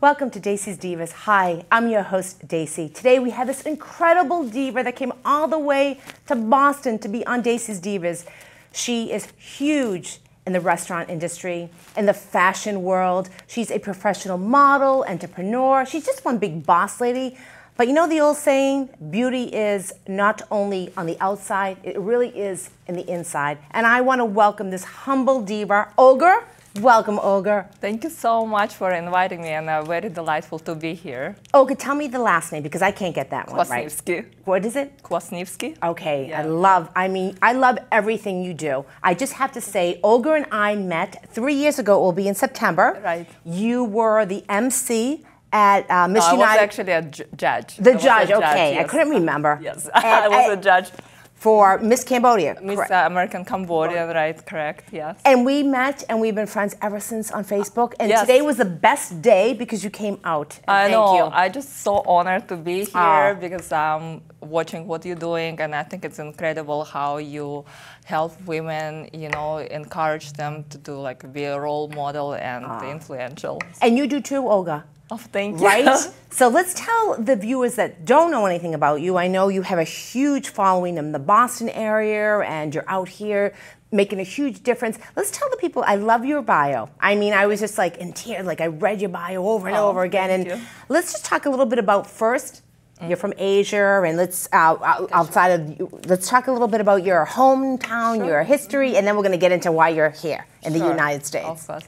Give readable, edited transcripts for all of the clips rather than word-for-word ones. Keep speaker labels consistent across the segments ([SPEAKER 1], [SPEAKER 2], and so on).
[SPEAKER 1] Welcome to Dacey's Divas. Hi, I'm your host, Dacey. Today we have this incredible diva that came all the way to Boston to be on Dacey's Divas. She is huge in the restaurant industry, in the fashion world. She's a professional model, entrepreneur. She's just one big boss lady. But you know the old saying, beauty is not only on the outside, it really is in the inside. And I want to welcome this humble diva, Olga. Welcome, Olga.
[SPEAKER 2] Thank you so much for inviting me, and very delightful to be here.
[SPEAKER 1] Olga, tell me the last name because I can't get that one right.
[SPEAKER 2] Kwasniewski.
[SPEAKER 1] What is it?
[SPEAKER 2] Kwasniewski.
[SPEAKER 1] Okay,
[SPEAKER 2] Yeah.
[SPEAKER 1] I love everything you do. I just have to say, Olga and I met 3 years ago. It will be in September.
[SPEAKER 2] Right.
[SPEAKER 1] You were the MC at Miss
[SPEAKER 2] I
[SPEAKER 1] United.
[SPEAKER 2] was actually a judge.
[SPEAKER 1] The
[SPEAKER 2] I was
[SPEAKER 1] judge,
[SPEAKER 2] a
[SPEAKER 1] okay.
[SPEAKER 2] yes.
[SPEAKER 1] I couldn't remember.
[SPEAKER 2] Yes,
[SPEAKER 1] And,
[SPEAKER 2] I was a judge.
[SPEAKER 1] For Miss Cambodia.
[SPEAKER 2] Miss
[SPEAKER 1] correct.
[SPEAKER 2] American Cambodia, right, correct, yes.
[SPEAKER 1] And we met and we've been friends ever since on Facebook. And
[SPEAKER 2] Yes.
[SPEAKER 1] today was the best day because you came out. And
[SPEAKER 2] I know,
[SPEAKER 1] thank you.
[SPEAKER 2] I'm just so honored to be here because I'm watching what you're doing, and I think it's incredible how you help women, you know, encourage them to do, like, be a role model and influential.
[SPEAKER 1] And you do too, Olga.
[SPEAKER 2] Oh, thank you.
[SPEAKER 1] Right? So let's tell the viewers that don't know anything about you. I know you have a huge following in the Boston area and you're out here making a huge difference. Let's tell the people, I love your bio. I mean, I was just like in tears, like I read your bio over and over again. And
[SPEAKER 2] you.
[SPEAKER 1] let's just talk a little bit about first, you're from Asia, and let's outside of let's talk a little bit about your hometown, your history, and then we're going to get into why you're here in the United States.
[SPEAKER 2] Of course.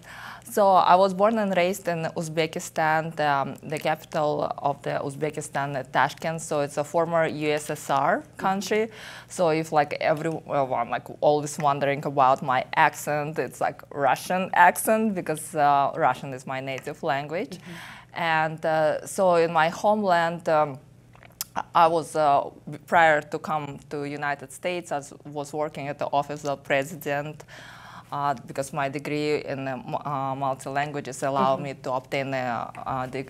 [SPEAKER 2] So I was born and raised in Uzbekistan, the capital of the Uzbekistan, Tashkent. So it's a former USSR country. So if like everyone like always wondering about my accent, it's like Russian accent because Russian is my native language. And so in my homeland, I was, prior to come to United States, I was working at the Office of President because my degree in multi-languages allowed me to obtain the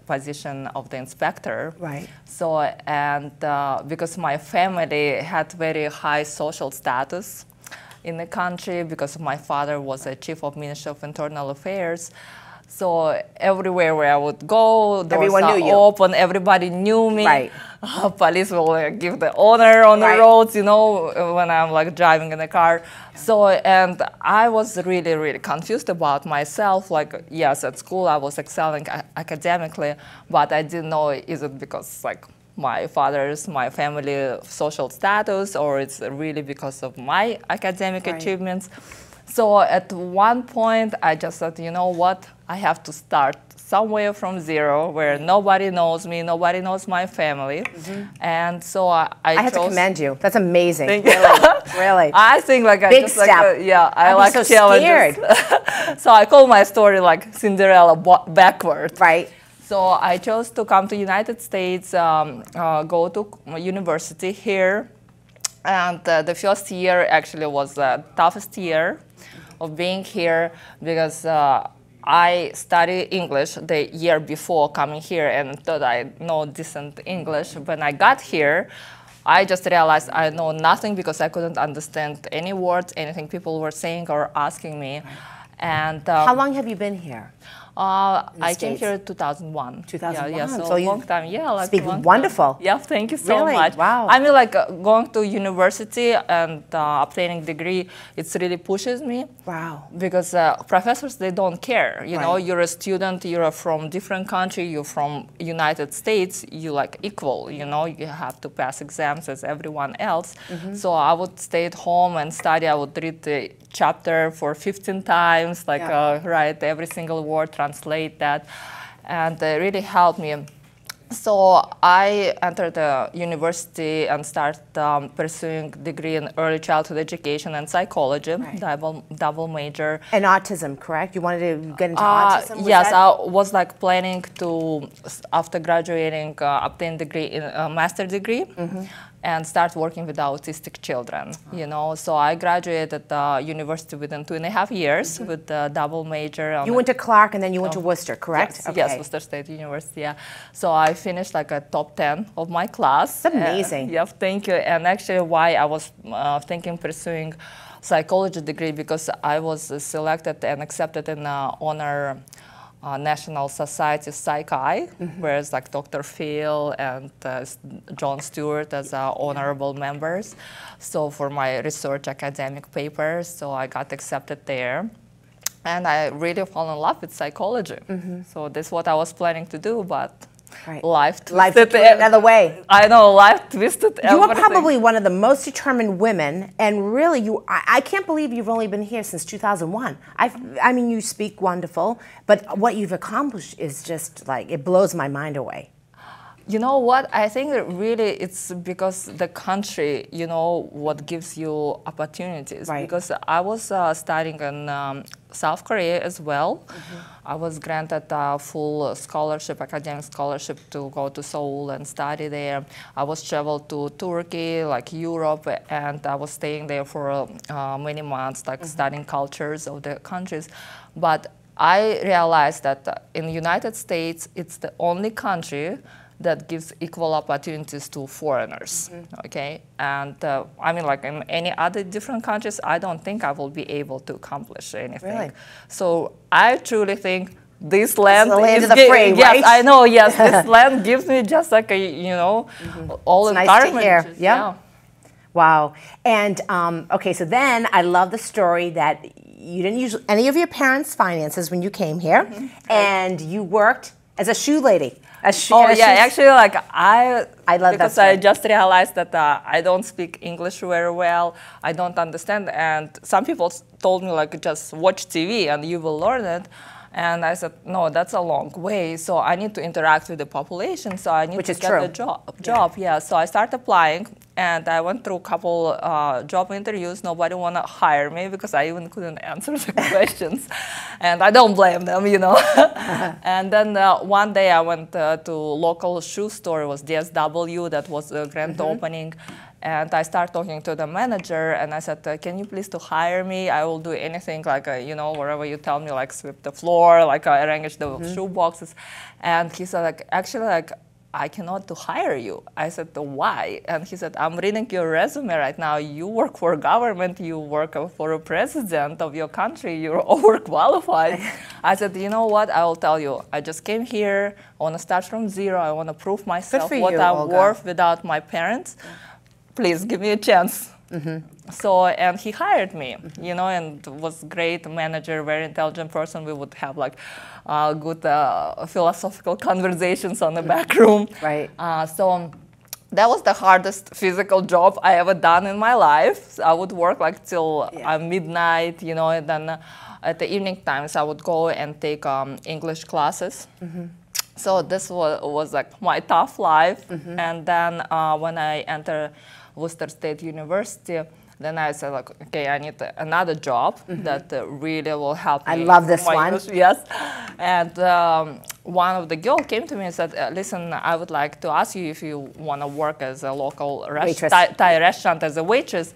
[SPEAKER 2] position of the inspector.
[SPEAKER 1] Right.
[SPEAKER 2] So, and because my family had very high social status in the country, because my father was a chief of Ministry of Internal Affairs, so everywhere where I would go, doors
[SPEAKER 1] Everyone
[SPEAKER 2] are
[SPEAKER 1] knew you.
[SPEAKER 2] open, everybody knew me.
[SPEAKER 1] Right.
[SPEAKER 2] Police will give the honor on the
[SPEAKER 1] Right.
[SPEAKER 2] roads, you know, when I'm like driving in the car. So, and I was really, really confused about myself. Like, yes, at school I was excelling academically, but I didn't know, is it because like my family social status, or it's really because of my academic achievements. So at one point, I just thought, you know what, I have to start somewhere from zero where nobody knows me, nobody knows my family. And so I
[SPEAKER 1] have to commend you. That's amazing.
[SPEAKER 2] Thank you.
[SPEAKER 1] Really, really.
[SPEAKER 2] I think like
[SPEAKER 1] Big
[SPEAKER 2] I just
[SPEAKER 1] step.
[SPEAKER 2] like, yeah, I
[SPEAKER 1] I'd
[SPEAKER 2] like
[SPEAKER 1] be so
[SPEAKER 2] challenges.
[SPEAKER 1] scared.
[SPEAKER 2] So I call my story like Cinderella backward.
[SPEAKER 1] Right.
[SPEAKER 2] So I chose to come to United States, go to university here. And the first year actually was the toughest year of being here because I studied English the year before coming here and thought I know decent English. When I got here, I just realized I know nothing because I couldn't understand any words, anything people were saying or asking me. And
[SPEAKER 1] How long have you been here?
[SPEAKER 2] I came here in 2001.
[SPEAKER 1] 2001.
[SPEAKER 2] Yeah, so
[SPEAKER 1] So
[SPEAKER 2] a
[SPEAKER 1] you
[SPEAKER 2] long time. Yeah, like
[SPEAKER 1] speak
[SPEAKER 2] long
[SPEAKER 1] wonderful.
[SPEAKER 2] Time. Yeah, thank you so
[SPEAKER 1] Really?
[SPEAKER 2] much.
[SPEAKER 1] Wow.
[SPEAKER 2] I mean, like going to university and obtaining degree, it's really pushes me.
[SPEAKER 1] Wow.
[SPEAKER 2] Because professors, they don't care. You know, you're a student, you're from different country, you're from United States, you like equal. You know, you have to pass exams as everyone else. So I would stay at home and study. I would read the chapter for 15 times, like write every single word, translate that, and it really helped me. So I entered the university and started pursuing degree in early childhood education and psychology, double major.
[SPEAKER 1] And autism, correct? You wanted to get into autism?
[SPEAKER 2] Yes, I was like planning to, after graduating, obtain degree in a master degree. And start working with autistic children, you know. So I graduated university within 2.5 years with a double major.
[SPEAKER 1] You went to Clark and then you went to Worcester, correct?
[SPEAKER 2] Yes, yes, Worcester State University, yeah. So I finished like a top 10 of my class.
[SPEAKER 1] That's amazing.
[SPEAKER 2] Yeah, thank you. And actually why I was thinking pursuing psychology degree, because I was selected and accepted in honor National Society Psych-I, whereas like Dr. Phil and John Stewart as honorable members. So for my research academic papers, so I got accepted there. And I really fell in love with psychology. So this is what I was planning to do, but life twisted
[SPEAKER 1] it another way.
[SPEAKER 2] I know, life twisted everything.
[SPEAKER 1] You are probably one of the most determined women, and really, I can't believe you've only been here since 2001. I mean, you speak wonderful, but what you've accomplished is just like, it blows my mind away.
[SPEAKER 2] You know what? I think that really it's because the country, you know, what gives you opportunities.
[SPEAKER 1] Right.
[SPEAKER 2] Because I was studying in South Korea as well. I was granted a full scholarship, academic scholarship to go to Seoul and study there. I was traveled to Turkey, like Europe, and I was staying there for many months, like studying cultures of the countries. But I realized that in the United States, it's the only country that gives equal opportunities to foreigners, okay? And I mean, like in any other different countries, I don't think I will be able to accomplish anything.
[SPEAKER 1] Really?
[SPEAKER 2] So I truly think this land
[SPEAKER 1] is the land
[SPEAKER 2] is
[SPEAKER 1] of the free,
[SPEAKER 2] yes,
[SPEAKER 1] right?
[SPEAKER 2] I know, yes, this land gives me just like a, you know, all
[SPEAKER 1] It's
[SPEAKER 2] environment.
[SPEAKER 1] nice to hear, yeah. Wow. And okay, so then I love the story that you didn't use any of your parents' finances when you came here, and you worked as a shoe lady.
[SPEAKER 2] Actually, like I
[SPEAKER 1] love
[SPEAKER 2] because
[SPEAKER 1] that
[SPEAKER 2] I just realized that I don't speak English very well. I don't understand, and some people told me like just watch TV and you will learn it. And I said, no, that's a long way. So I need to interact with the population. So I need to get a job. Yeah. So I started applying, and I went through a couple job interviews. Nobody want to hire me because I even couldn't answer the questions. And I don't blame them, you know. And then one day I went to local shoe store. It was DSW. That was a grand opening. And I started talking to the manager, and I said, can you please to hire me? I will do anything, like, you know, wherever you tell me, like sweep the floor, like arrange the shoe boxes. And he said, like, actually, like, I cannot to hire you. I said, why? And he said, I'm reading your resume right now. You work for government, you work for a president of your country, you're overqualified. I said, you know what, I will tell you. I just came here, I want to start from zero, I want to prove myself what I'm worth without my parents. Please give me a chance. So, and he hired me, you know, and was great manager, very intelligent person. We would have like good philosophical conversations on the back room.
[SPEAKER 1] Right.
[SPEAKER 2] So that was the hardest physical job I ever done in my life. I would work like till midnight, you know, and then at the evening times I would go and take English classes. So this was like my tough life. And then when I entered Worcester State University, then I said, like, okay, I need another job that really will help me.
[SPEAKER 1] I love this one.
[SPEAKER 2] English, yes. And one of the girls came to me and said, listen, I would like to ask you if you want to work as a local Thai restaurant as a waitress.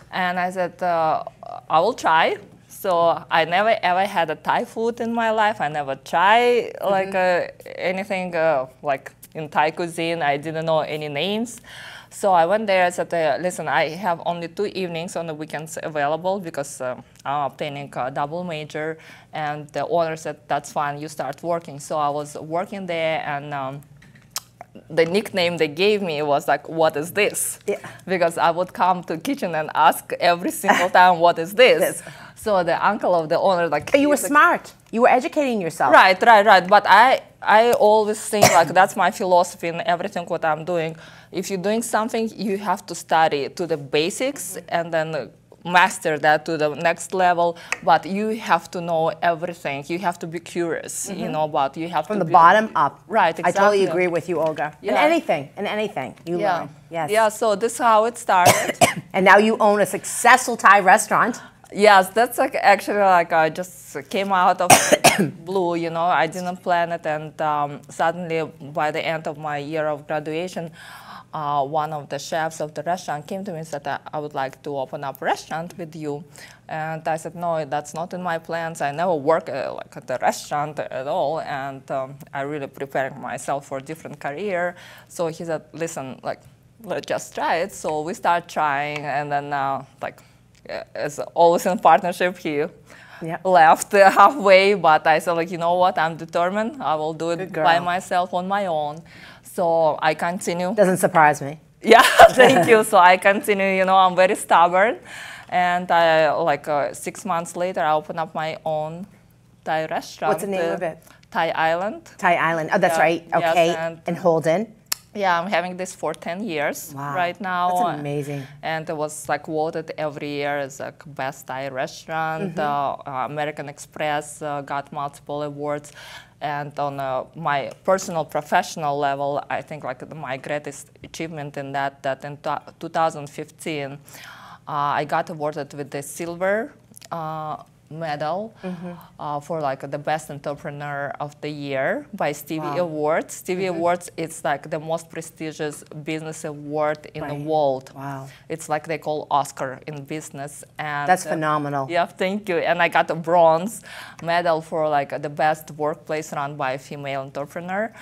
[SPEAKER 2] And I said, I will try. So I never ever had a Thai food in my life. I never tried like anything like in Thai cuisine. I didn't know any names. So I went there and said, listen, I have only 2 evenings on the weekends available because I'm obtaining a double major. And the owner said, that's fine, you start working. So I was working there, and the nickname they gave me was like, what is this? Yeah. Because I would come to the kitchen and ask every single time, what is this? So the uncle of the owner, like...
[SPEAKER 1] But you were smart. You were educating yourself.
[SPEAKER 2] Right. But I always think like that's my philosophy in everything what I'm doing. If you're doing something, you have to study to the basics and then master that to the next level. But you have to know everything. You have to be curious, you know, but you have
[SPEAKER 1] from
[SPEAKER 2] to
[SPEAKER 1] the bottom up.
[SPEAKER 2] Right, exactly.
[SPEAKER 1] I totally agree with you, Olga. In anything you learn. Yes.
[SPEAKER 2] Yeah, so this is how it started.
[SPEAKER 1] And now you own a successful Thai restaurant.
[SPEAKER 2] Yes, that's like actually like I just came out of blue, you know, I didn't plan it, and suddenly by the end of my year of graduation, one of the chefs of the restaurant came to me and said, I would like to open up a restaurant with you. And I said, no, that's not in my plans. I never work like at the restaurant at all, and I really preparing myself for a different career. So he said, listen, like, let's just try it. So we start trying, and then like, as always in partnership, he left halfway, but I said, like, you know what, I'm determined. I will do it by myself on my own. So I continue.
[SPEAKER 1] Doesn't surprise me.
[SPEAKER 2] Yeah, thank you. So I continue, you know, I'm very stubborn. And I, like 6 months later, I opened up my own Thai restaurant.
[SPEAKER 1] What's the name of it?
[SPEAKER 2] Thai Island.
[SPEAKER 1] Thai Island. Oh, that's right. Okay.
[SPEAKER 2] Yes,
[SPEAKER 1] and Holden.
[SPEAKER 2] Yeah, I'm having this for 10 years right now.
[SPEAKER 1] That's amazing.
[SPEAKER 2] And it was like voted every year as like best Thai restaurant. American Express got multiple awards. And on my personal, professional level, I think like my greatest achievement in that in 2015, I got awarded with the silver medal for like the best entrepreneur of the year by Stevie Awards. Stevie Awards, it's like the most prestigious business award in the world.
[SPEAKER 1] Wow.
[SPEAKER 2] It's like they call Oscar in business. And
[SPEAKER 1] that's phenomenal.
[SPEAKER 2] Yeah, thank you. And I got a bronze medal for like the best workplace run by a female entrepreneur.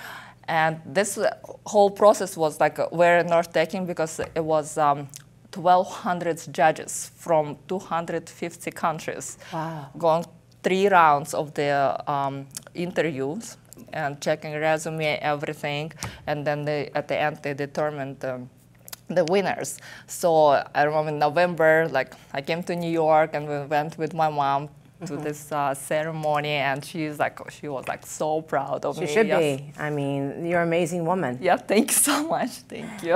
[SPEAKER 2] And this whole process was like very nerve-wracking because it was 1,200 judges from 250 countries going 3 rounds of the interviews and checking resume, everything, and then at the end they determined the winners. So I remember in November, like I came to New York and we went with my mom to this ceremony, and she was like so proud of me.
[SPEAKER 1] She should be. I mean, you're an amazing woman.
[SPEAKER 2] Yeah, thank you so much. Thank you.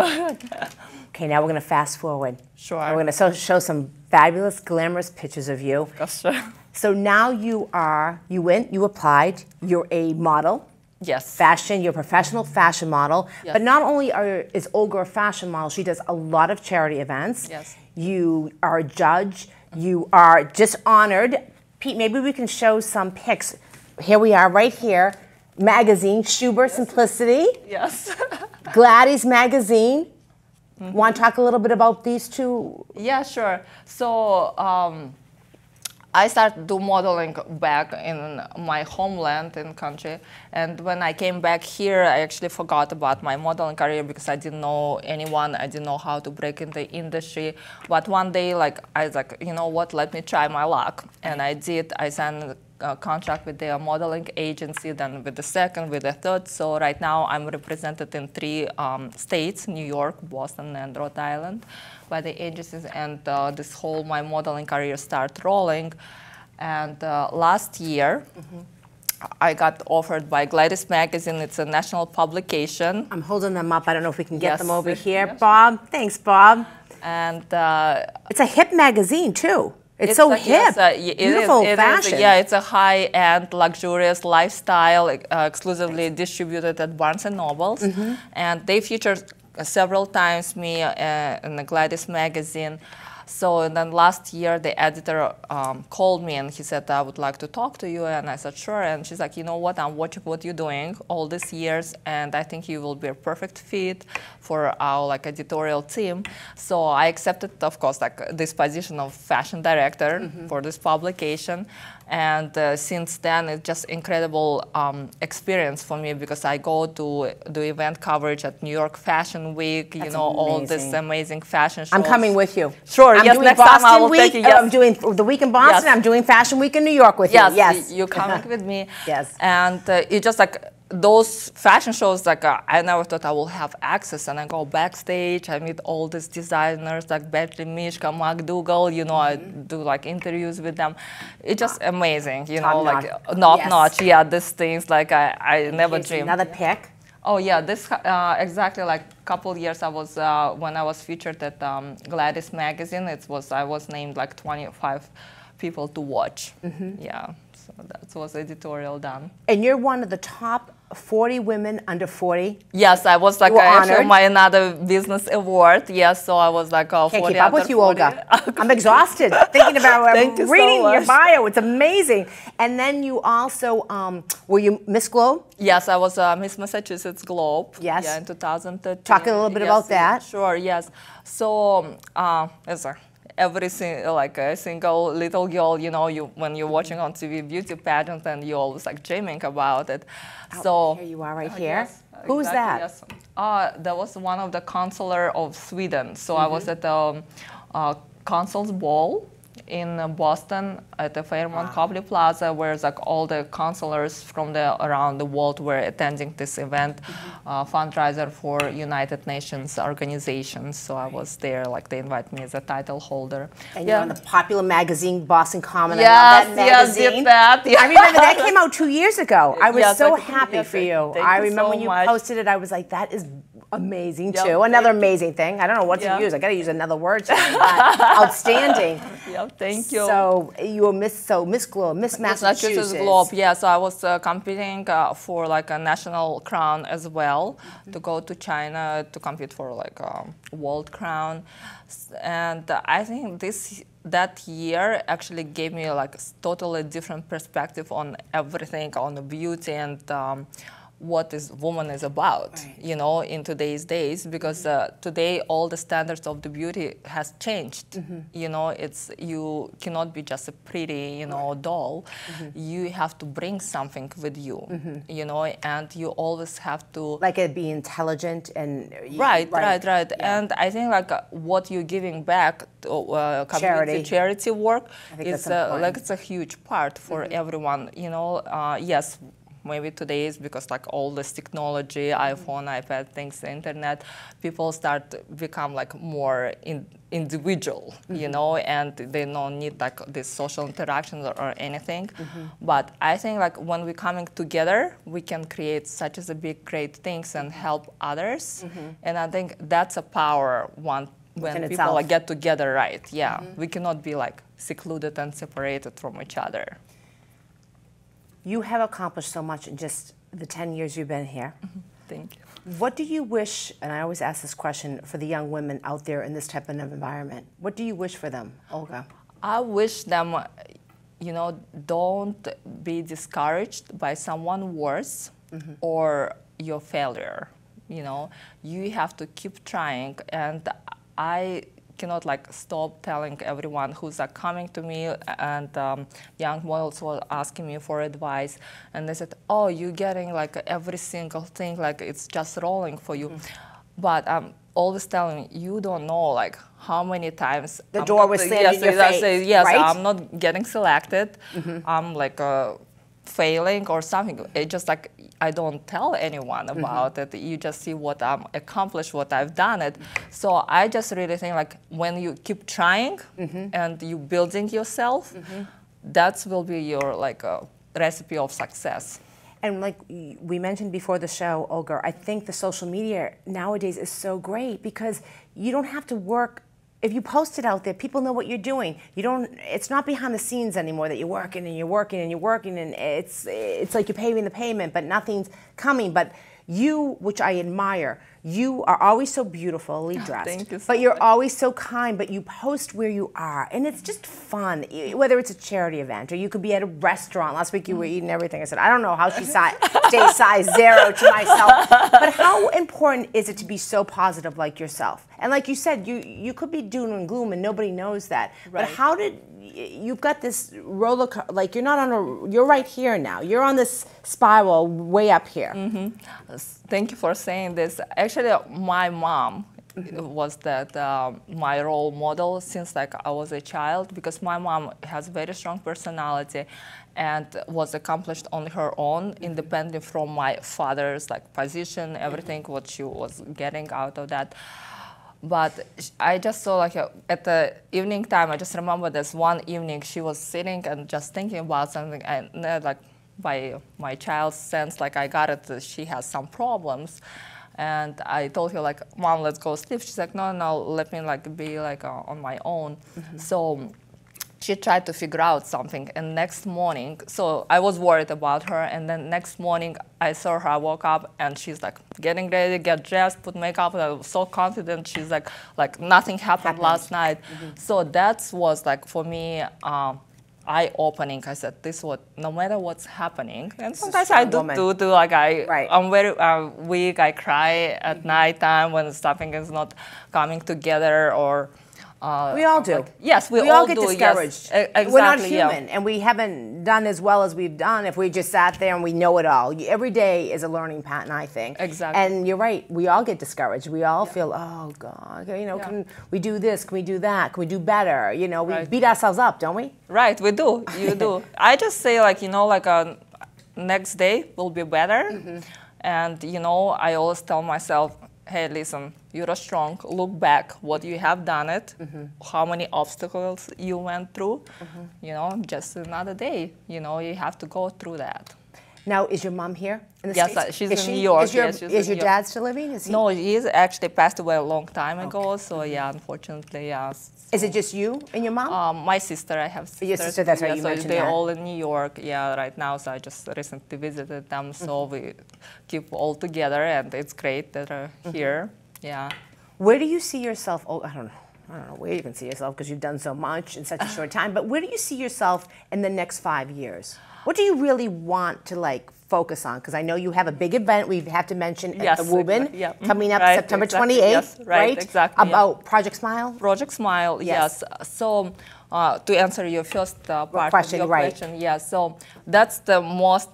[SPEAKER 1] Okay, now we're going to fast forward.
[SPEAKER 2] Sure.
[SPEAKER 1] And we're going to show some fabulous, glamorous pictures of you.
[SPEAKER 2] Sure.
[SPEAKER 1] So now you applied, you're a model.
[SPEAKER 2] Yes.
[SPEAKER 1] Fashion, you're a professional fashion model.
[SPEAKER 2] Yes.
[SPEAKER 1] But not only is Olga a fashion model, she does a lot of charity events.
[SPEAKER 2] Yes.
[SPEAKER 1] You are a judge. You are just honored. Pete, maybe we can show some pics. Here we are, right here. Magazine, Schubert Simplicity.
[SPEAKER 2] Yes.
[SPEAKER 1] Gladys Magazine. Want to talk a little bit about these two?
[SPEAKER 2] Yeah, sure. So I started do modeling back in my homeland in country, and when I came back here, I actually forgot about my modeling career because I didn't know anyone. I didn't know how to break in the industry. But one day, like I was like, you know what? Let me try my luck, and I did. I signed a contract with the modeling agency, then with the second, with the third. So right now I'm represented in 3 states, New York, Boston, and Rhode Island, by the agencies. And this whole my modeling career started rolling. And last year, I got offered by Gladys Magazine. It's a national publication.
[SPEAKER 1] I'm holding them up. I don't know if we can get them over
[SPEAKER 2] Yes.
[SPEAKER 1] here. Bob, thanks, Bob.
[SPEAKER 2] And
[SPEAKER 1] it's a hip magazine too. It's so hip, beautiful fashion.
[SPEAKER 2] It's a high-end, luxurious lifestyle, exclusively distributed at Barnes & Nobles. And they featured several times me in the Gladys Magazine. So then last year, the editor called me and he said, I would like to talk to you. And I said, sure. And she's like, you know what, I'm watching what you're doing all these years, and I think you will be a perfect fit for our like editorial team. So I accepted, of course, like this position of fashion director for this publication. And since then, it's just incredible experience for me because I go to do event coverage at New York Fashion Week,
[SPEAKER 1] That's
[SPEAKER 2] you know,
[SPEAKER 1] amazing.
[SPEAKER 2] all this amazing fashion shows.
[SPEAKER 1] I'm coming with you.
[SPEAKER 2] Sure,
[SPEAKER 1] I'm
[SPEAKER 2] yes,
[SPEAKER 1] doing
[SPEAKER 2] next
[SPEAKER 1] Boston
[SPEAKER 2] time I will
[SPEAKER 1] week.
[SPEAKER 2] take you. Yes.
[SPEAKER 1] I'm doing the week in Boston.
[SPEAKER 2] Yes.
[SPEAKER 1] I'm doing Fashion Week in New York with you. Yes,
[SPEAKER 2] you're coming with me.
[SPEAKER 1] Yes.
[SPEAKER 2] And it just like those fashion shows, like I never thought I will have access, and I go backstage, I meet all these designers like Betty Mishka, McDougall, you know, I do like interviews with them. It's just amazing, you know, like top-notch, yeah, these things, like I never dreamed.
[SPEAKER 1] Another pic.
[SPEAKER 2] Oh yeah, this exactly like a couple years I was, when I was featured at Gladys Magazine, I was named like 25 people to watch, yeah. So that was editorial done.
[SPEAKER 1] And you're one of the top 40 women under 40?
[SPEAKER 2] Yes, I was like actually my another business award. Yes, so I was like 40
[SPEAKER 1] Can't keep up with you,
[SPEAKER 2] 40.
[SPEAKER 1] Olga. I'm exhausted thinking about
[SPEAKER 2] Thank
[SPEAKER 1] reading
[SPEAKER 2] you so
[SPEAKER 1] your
[SPEAKER 2] much.
[SPEAKER 1] bio. It's amazing. And then you also, were you Miss Globe?
[SPEAKER 2] Yes, I was Miss Massachusetts Globe.
[SPEAKER 1] Yes.
[SPEAKER 2] Yeah, in 2013.
[SPEAKER 1] Talk a little bit about that.
[SPEAKER 2] Sure, yes. So, every single little girl, you know, when you're watching on TV beauty pageant, and you're always like dreaming about it. So
[SPEAKER 1] here you are, right here.
[SPEAKER 2] Yes,
[SPEAKER 1] Who's that?
[SPEAKER 2] Yes. That was one of the consular of Sweden. So I was at the consul's ball, in Boston at the Fairmont Copley Plaza, where like all the counselors from around the world were attending this event, fundraiser for United Nations organizations. So I was there, like they invited me as a title holder.
[SPEAKER 1] And you're on the popular magazine, Boston Common.
[SPEAKER 2] Yes,
[SPEAKER 1] I love that magazine.
[SPEAKER 2] yes, did that. Yeah.
[SPEAKER 1] I remember that came out 2 years ago. I was so happy for you.
[SPEAKER 2] Thank
[SPEAKER 1] I
[SPEAKER 2] you
[SPEAKER 1] remember
[SPEAKER 2] so
[SPEAKER 1] when you
[SPEAKER 2] much.
[SPEAKER 1] posted it, I was like, that is amazing too. Another amazing thing. I don't know what to use. I got to use another word. Outstanding.
[SPEAKER 2] Yep, thank you.
[SPEAKER 1] So you were Miss Globe, Miss Massachusetts.
[SPEAKER 2] Globe, yeah. So I was competing for like a national crown as well, to go to China to compete for like a world crown, and I think that year actually gave me like a totally different perspective on everything, on the beauty and what woman is about, you know, in today's days, because today all the standards of the beauty has changed. You know, you cannot be just a pretty, you know, doll. You have to bring something with you, you know, and you always have to
[SPEAKER 1] like it be intelligent and
[SPEAKER 2] right. Yeah. And I think like what you're giving back to charity work is like it's a huge part for everyone. You know, yes. Maybe today is because like all this technology, iPhone, iPad, things, the internet, people start to become like more individual, you know, and they don't need like this social interactions or anything. But I think like when we're coming together, we can create such as a big, great things and help others. And I think that's a power when people like, get together, right? Yeah, we cannot be like secluded and separated from each other.
[SPEAKER 1] You have accomplished so much in just the 10 years you've been here.
[SPEAKER 2] Thank you.
[SPEAKER 1] What do you wish, and I always ask this question for the young women out there in this type of environment, what do you wish for them, Olga?
[SPEAKER 2] I wish them, you know, don't be discouraged by someone worse or your failure. You know, you have to keep trying, and I cannot like stop telling everyone who's like coming to me, and young models were asking me for advice, and they said, oh, you're getting like every single thing, like it's just rolling for you. But I'm always telling you don't know like how many times
[SPEAKER 1] the door was slammed in your face,
[SPEAKER 2] yes,
[SPEAKER 1] right?
[SPEAKER 2] I'm not getting selected. I'm like failing or something. It just like I don't tell anyone about it. You just see what I'm accomplished, what I've done it. So I just really think like when you keep trying and you building yourself, that will be your like recipe of success.
[SPEAKER 1] And like we mentioned before the show, Olga, I think the social media nowadays is so great because you don't have to work. If you post it out there, people know what you're doing. It's not behind the scenes anymore that you're working and you're working and you're working, and it's like you're paying the payment, but nothing's coming. But you, which I admire, you are always so beautifully dressed.
[SPEAKER 2] Thank you so
[SPEAKER 1] but you're
[SPEAKER 2] much.
[SPEAKER 1] always so kind, but you post where you are. And it's just fun, whether it's a charity event or you could be at a restaurant. Last week you were eating everything. I said, I don't know how she stays size 0 to myself. But how important is it to be so positive like yourself? And like you said, you could be doom and gloom and nobody knows that. Right. But how did, you've got this roller coaster, like you're right here now. You're on this spiral way up here.
[SPEAKER 2] Thank you for saying this. Actually, my mom was my role model since like I was a child, because my mom has a very strong personality and was accomplished on her own, independent from my father's like position, everything what she was getting out of that. But I just saw like at the evening time, I just remember this one evening she was sitting and just thinking about something, and like by my child's sense, like I got it that she has some problems. And I told her like, Mom, let's go sleep. She's like, no, let me like be like on my own. So she tried to figure out something, and next morning, so I was worried about her, and then next morning I saw her, I woke up and she's like getting ready, get dressed, put makeup, and I was so confident. She's like nothing happened last night. So that was like for me, eye-opening. I said, no matter what's happening, and sometimes I do like I'm very weak. I cry at nighttime when something is not coming together, or
[SPEAKER 1] We all do.
[SPEAKER 2] Yes, we
[SPEAKER 1] all
[SPEAKER 2] all
[SPEAKER 1] get
[SPEAKER 2] do.
[SPEAKER 1] discouraged.
[SPEAKER 2] Yes, exactly.
[SPEAKER 1] We're not
[SPEAKER 2] Yeah.
[SPEAKER 1] human, and we haven't done as well as we've done if we just sat there and we know it all. Every day is a learning pattern, I think.
[SPEAKER 2] Exactly.
[SPEAKER 1] And you're right. We all get discouraged. We all feel, oh God, can we do this? Can we do that? Can we do better? We beat ourselves up, don't we?
[SPEAKER 2] Right, we do. You do. I just say next day will be better, and I always tell myself, hey, listen, you're strong. Look back what you have done it, how many obstacles you went through. Just another day. You have to go through that.
[SPEAKER 1] Now, is your mom here in the
[SPEAKER 2] Yes,
[SPEAKER 1] States?
[SPEAKER 2] she's in New York.
[SPEAKER 1] Is your dad still living? Is he?
[SPEAKER 2] No, he's actually passed away a long time ago. So yeah, unfortunately, yeah.
[SPEAKER 1] Is it just you and your mom?
[SPEAKER 2] My sister, I have sisters.
[SPEAKER 1] Your sister, that's right, you
[SPEAKER 2] so
[SPEAKER 1] mentioned
[SPEAKER 2] they're
[SPEAKER 1] that.
[SPEAKER 2] all in New York, right now. So I just recently visited them. So we keep all together, and it's great that they're here. Yeah.
[SPEAKER 1] Where do you see yourself? Oh, I don't know where you can see yourself because you've done so much in such a short time. But where do you see yourself in the next 5 years? What do you really want to focus on? Because I know you have a big event we have to mention at the Wubin coming up September 28th,
[SPEAKER 2] yes, right? Exactly.
[SPEAKER 1] About Project Smile?
[SPEAKER 2] Project Smile, yes. So to answer your first part of your question, yes. So that's the most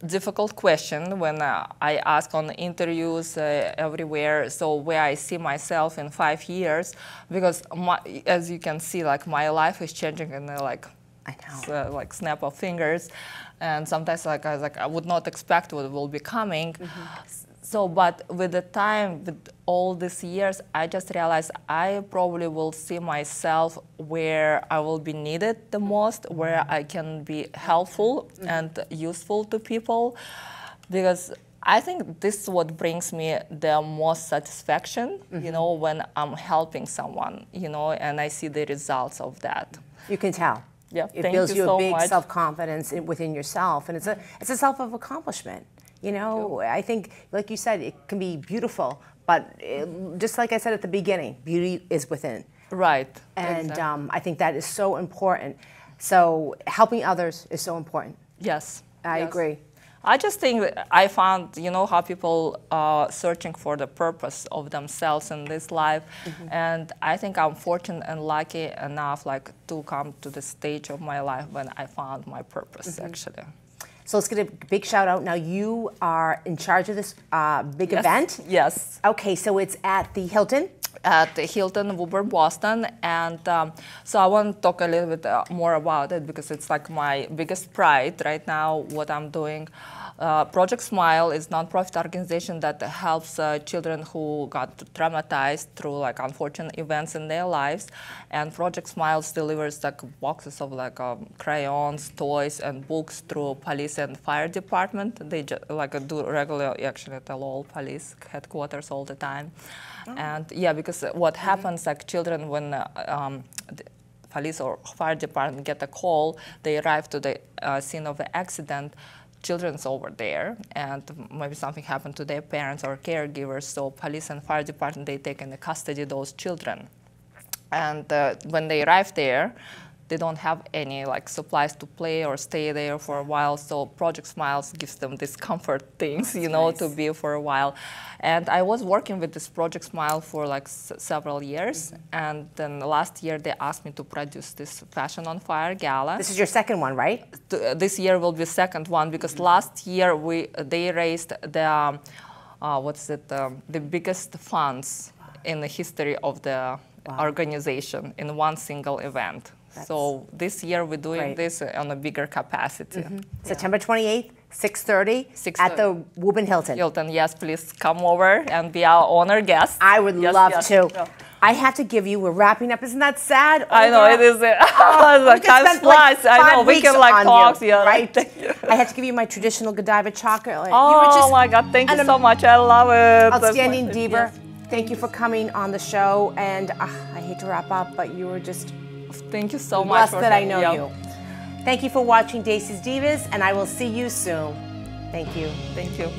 [SPEAKER 2] difficult question when I ask on interviews everywhere. So where I see myself in 5 years, because as you can see, my life is changing in snap of fingers, and sometimes I would not expect what will be coming. So, but with the time, with all these years, I just realized I probably will see myself where I will be needed the most, where I can be helpful and useful to people, because I think this is what brings me the most satisfaction, when I'm helping someone, and I see the results of that.
[SPEAKER 1] You can tell.
[SPEAKER 2] Yeah,
[SPEAKER 1] it builds you a big self-confidence within yourself, and it's a self of accomplishment. I think, like you said, it can be beautiful, but just like I said at the beginning, beauty is within.
[SPEAKER 2] Right.
[SPEAKER 1] And I think that is so important. So helping others is so important.
[SPEAKER 2] Yes.
[SPEAKER 1] I agree.
[SPEAKER 2] I just think that I found, how people are searching for the purpose of themselves in this life. And I think I'm fortunate and lucky enough to come to the stage of my life when I found my purpose, actually.
[SPEAKER 1] So let's get a big shout out. Now you are in charge of this big event.
[SPEAKER 2] Yes.
[SPEAKER 1] Okay, so it's at the Hilton.
[SPEAKER 2] At the Hilton Woburn, Boston, and so I want to talk a little bit more about it because it's my biggest pride right now, what I'm doing. Project Smile is a nonprofit organization that helps children who got traumatized through unfortunate events in their lives, and Project Smile delivers boxes of crayons, toys, and books through police and fire department. They do regularly actually at the Lowell police headquarters all the time. And because what happens, children, when the police or fire department get a call, they arrive to the scene of the accident, children's over there, and maybe something happened to their parents or caregivers, so police and fire department, they take into custody those children. And when they arrive there, they don't have any supplies to play or stay there for a while, so Project Smiles gives them these comfort things, nice. To be for a while. And I was working with this Project Smile for several years, and then last year they asked me to produce this Fashion on Fire gala.
[SPEAKER 1] This is your second one, right?
[SPEAKER 2] This year will be the second one, because last year they raised the the biggest funds in the history of the organization in one single event. So this year we're doing this on a bigger capacity.
[SPEAKER 1] September 28th, 6:30 at the Wubin Hilton.
[SPEAKER 2] Hilton, yes, please come over and be our honored guest.
[SPEAKER 1] I would love to. I have to give you, we're wrapping up. Isn't that sad? Olga?
[SPEAKER 2] I know, it is. Time flies. I know, we can talk.
[SPEAKER 1] Right? I have to give you my traditional Godiva chocolate.
[SPEAKER 2] Oh my God, thank you so much. I love it.
[SPEAKER 1] Outstanding diva. Thank you for coming on the show. And I hate to wrap up, but you were just...
[SPEAKER 2] Thank you so much.
[SPEAKER 1] Blessed that I know you. Thank you for watching Dacey's Divas, and I will see you soon. Thank you.
[SPEAKER 2] Thank you.